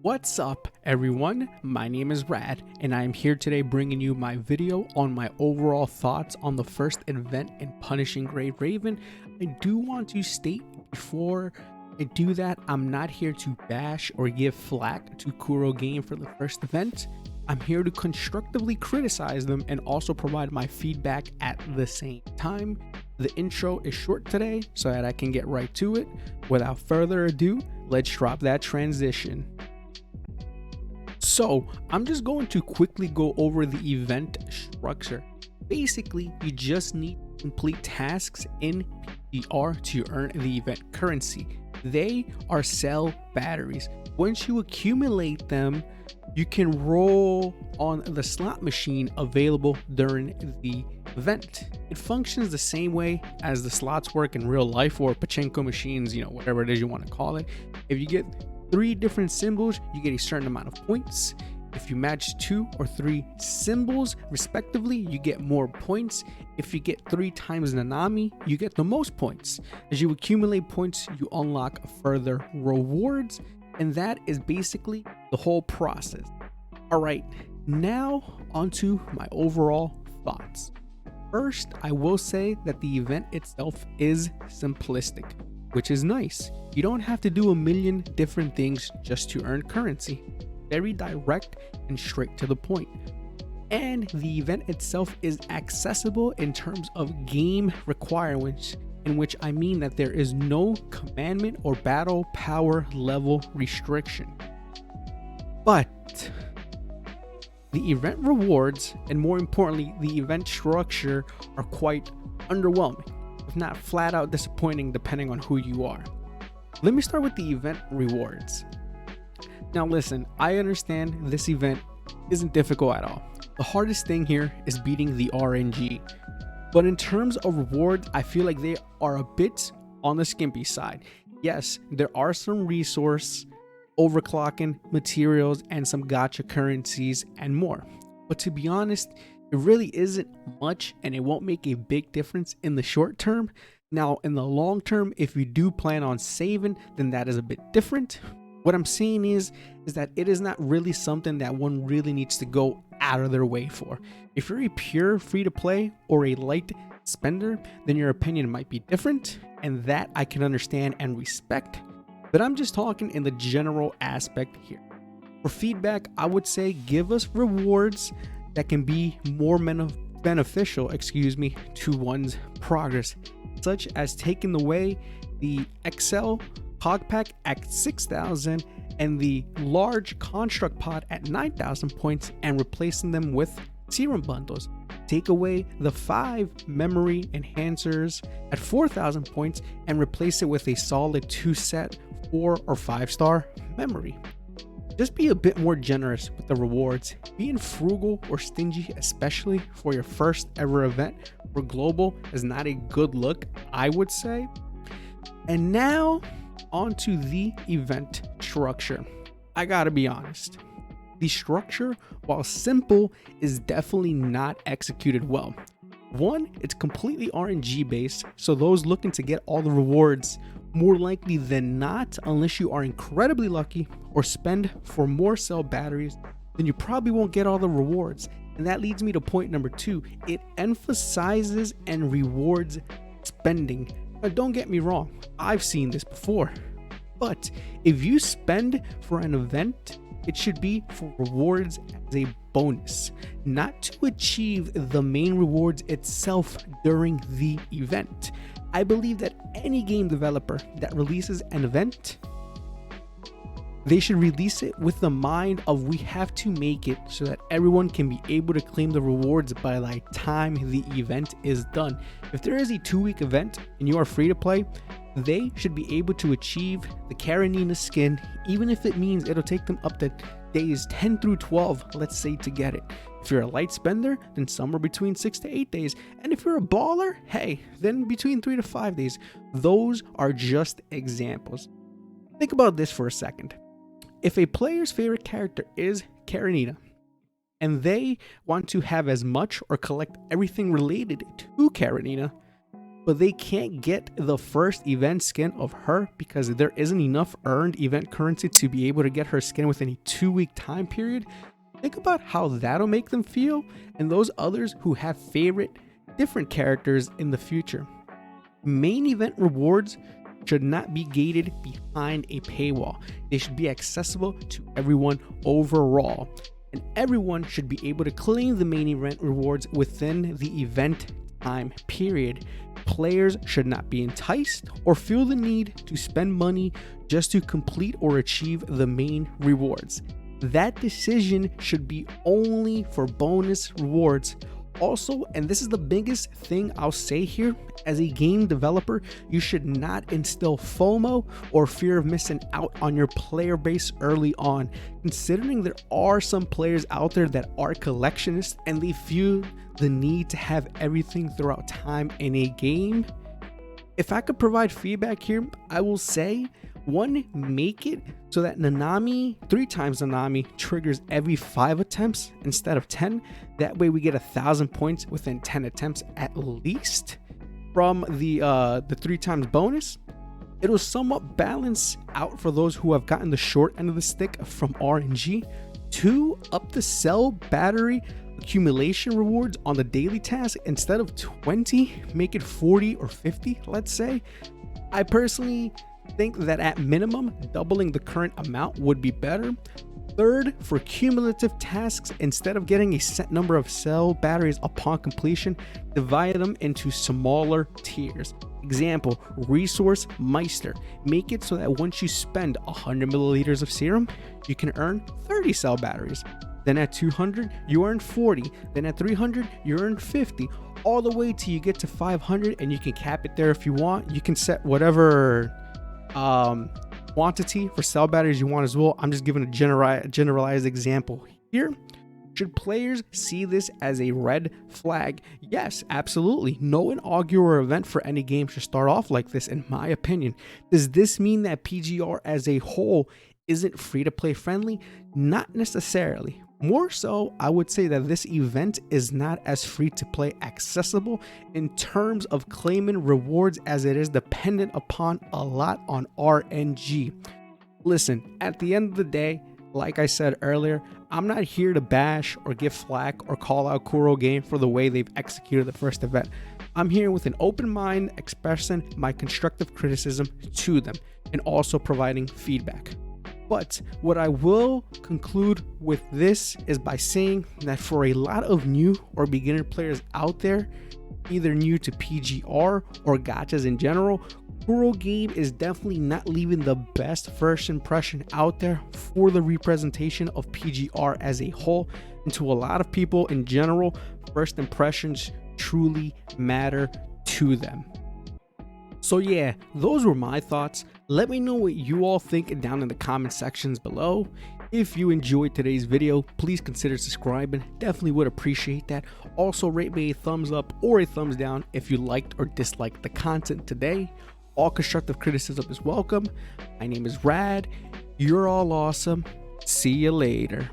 What's up everyone, my name is Rad and I am here today bringing you my video on my overall thoughts on the first event in Punishing Gray Raven. I do want to state before I do that, I'm not here to bash or give flack to Kuro Game for the first event. I'm here to constructively criticize them and also provide my feedback at the same time. The intro is short today so that I can get right to it. Without further ado, let's drop that transition. So I'm just going to quickly go over the event structure. Basically, you just need to complete tasks in PTR to earn the event currency. They are cell batteries. Once you accumulate them, you can roll on the slot machine available during the event. It functions the same way as the slots work in real life or pachinko machines, whatever it is you want to call it. If you get 3 different symbols, you get a certain amount of points. If you match 2 or 3 symbols respectively, you get more points. If you get 3 times Nanami, you get the most points. As you accumulate points, you unlock further rewards, and that is basically the whole process. All right, now onto my overall thoughts. First, I will say that the event itself is simplistic, which is nice. You don't have to do a million different things just to earn currency. Very direct and straight to the point. And the event itself is accessible in terms of game requirements, in which I mean that there is no commandment or battle power level restriction. But the event rewards, and more importantly, the event structure, are quite underwhelming, if not flat out disappointing depending on who you are. Let me start with the event rewards. Now listen, I understand this event isn't difficult at all. The hardest thing here is beating the RNG. But in terms of rewards, I feel like they are a bit on the skimpy side. Yes, there are some resource, overclocking, materials, and some gacha currencies and more. But to be honest, it really isn't much and it won't make a big difference in the short term. Now, in the long term, if you do plan on saving, then that is a bit different. What I'm saying is that it is not really something that one really needs to go out of their way for. If you're a pure free-to-play or a light spender, then your opinion might be different, and that I can understand and respect. But I'm just talking in the general aspect here. For feedback, I would say give us rewards that can be more beneficial, to one's progress, such as taking away the XL Hog Pack at 6,000 and the large Construct Pod at 9,000 points and replacing them with Serum Bundles. Take away the 5 Memory Enhancers at 4,000 points and replace it with a solid 2 set 4 or 5-star memory. Just be a bit more generous with the rewards. Being frugal or stingy, especially for your first ever event for global, is not a good look, I would say. And now onto the event structure. I gotta be honest, the structure, while simple, is definitely not executed well. One, it's completely RNG based, so those looking to get all the rewards, more likely than not, unless you are incredibly lucky or spend for more cell batteries, then you probably won't get all the rewards. And that leads me to point number 2. It emphasizes and rewards spending. Now don't get me wrong, I've seen this before. But if you spend for an event, it should be for rewards as a bonus, not to achieve the main rewards itself during the event. I believe that any game developer that releases an event, they should release it with the mind of we have to make it so that everyone can be able to claim the rewards by the time the event is done. If there is a 2-week event and you are free to play, they should be able to achieve the Karenina skin, even if it means it'll take them up to days 10 through 12, let's say, to get it. If you're a light spender, then somewhere between 6 to 8 days. And if you're a baller, hey, then between 3 to 5 days. Those are just examples. Think about this for a second. If a player's favorite character is Karenina, and they want to have as much or collect everything related to Karenina, but they can't get the first event skin of her because there isn't enough earned event currency to be able to get her skin within a 2-week time period. Think about how that'll make them feel, and those others who have favorite different characters in the future. Main event rewards should not be gated behind a paywall. They should be accessible to everyone overall, and everyone should be able to claim the main event rewards within the event time period. Players should not be enticed or feel the need to spend money just to complete or achieve the main rewards. That decision should be only for bonus rewards. Also, and this is the biggest thing I'll say here, as a game developer, you should not instill FOMO or fear of missing out on your player base early on, considering there are some players out there that are collectionists and they feel the need to have everything throughout time in a game. If I could provide feedback here, I will say, one, make it so that Nanami, 3 times Nanami, triggers every 5 attempts instead of 10. That way we get 1,000 points within 10 attempts at least from the 3 times bonus. It'll somewhat balance out for those who have gotten the short end of the stick from RNG. 2, up the cell battery accumulation rewards on the daily task. Instead of 20, make it 40 or 50, let's say. I personally think that at minimum, doubling the current amount would be better. 3rd, for cumulative tasks, instead of getting a set number of cell batteries upon completion, divide them into smaller tiers. Example, Resource Meister. Make it so that once you spend 100 milliliters of serum, you can earn 30 cell batteries. Then at 200, you earn 40. Then at 300, you earn 50. All the way till you get to 500, and you can cap it there if you want. You can set whatever quantity for cell batteries you want as well. I'm just giving a generalized example here. Should players see this as a red flag? Yes, absolutely. No inaugural event for any game should start off like this, in my opinion. Does this mean that PGR as a whole isn't free to play friendly? Not necessarily. More so, I would say that this event is not as free to play accessible in terms of claiming rewards, as it is dependent upon a lot on RNG. Listen, at the end of the day, like I said earlier, I'm not here to bash or give flack or call out Kurogame for the way they've executed the first event. I'm here with an open mind, expressing my constructive criticism to them and also providing feedback. But what I will conclude with this is by saying that for a lot of new or beginner players out there, either new to PGR or gachas in general, Kurogame is definitely not leaving the best first impression out there for the representation of PGR as a whole. And to a lot of people in general, first impressions truly matter to them. So yeah, those were my thoughts. Let me know what you all think down in the comment sections below. If you enjoyed today's video, please consider subscribing. Definitely would appreciate that. Also, rate me a thumbs up or a thumbs down if you liked or disliked the content today. All constructive criticism is welcome. My name is Rad. You're all awesome. See you later.